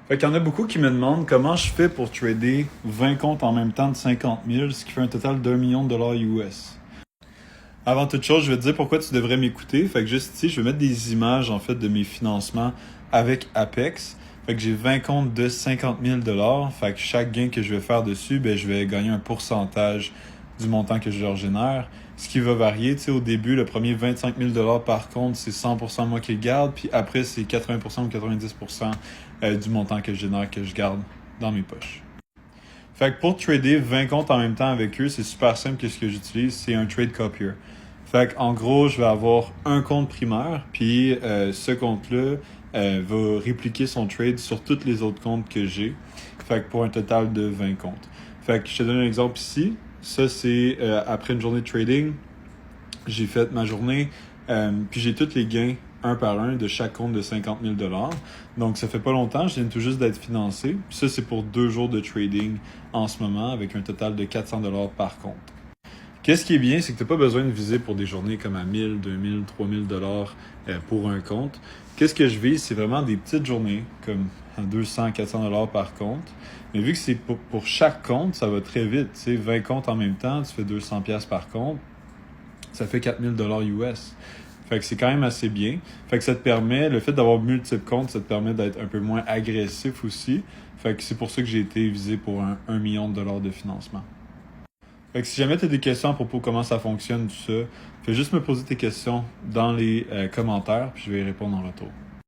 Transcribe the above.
Fait qu'il y en a beaucoup qui me demandent comment je fais pour trader 20 comptes en même temps de 50 000, ce qui fait un total d'1 million de dollars US. Avant toute chose, je vais te dire pourquoi tu devrais m'écouter. Fait que juste ici, je vais mettre des images en fait de mes financements avec Apex. Fait que j'ai 20 comptes de 50 000 dollars. Fait que chaque gain que je vais faire dessus, ben je vais gagner un pourcentage du montant que je leur génère. Ce qui va varier, tu sais, au début, le premier 25 000 dollars par compte, c'est 100% moi qui le garde, puis après c'est 80% ou 90% du montant que je génère que je garde dans mes poches. Fait que pour trader 20 comptes en même temps avec eux, c'est super simple que ce que j'utilise, c'est un trade copier. Fait qu'en gros, je vais avoir un compte primaire, puis ce compte-là va répliquer son trade sur tous les autres comptes que j'ai. Fait que pour un total de 20 comptes. Fait que je te donne un exemple ici. Ça, c'est après une journée de trading, j'ai fait ma journée, puis j'ai tous les gains un par un de chaque compte de 50 000 dollars. Donc, ça fait pas longtemps, je viens tout juste d'être financé. Puis ça, c'est pour 2 jours de trading en ce moment, avec un total de 400 dollars par compte. Qu'est-ce qui est bien, c'est que tu n'as pas besoin de viser pour des journées comme à 1000, 2000, 3000 dollars pour un compte. Qu'est-ce que je vise, c'est vraiment des petites journées, comme à 200, 400 dollars par compte. Mais vu que c'est pour chaque compte, ça va très vite. Tu sais, 20 comptes en même temps, tu fais 200 pièces par compte, ça fait 4000 dollars US. Fait que c'est quand même assez bien. Fait que ça te permet, le fait d'avoir multiples comptes, ça te permet d'être un peu moins agressif aussi. Fait que c'est pour ça que j'ai été visé pour un 1 million de dollars de financement. Fait que si jamais tu as des questions à propos de comment ça fonctionne, tout ça, fais juste me poser tes questions dans les commentaires, puis je vais y répondre en retour.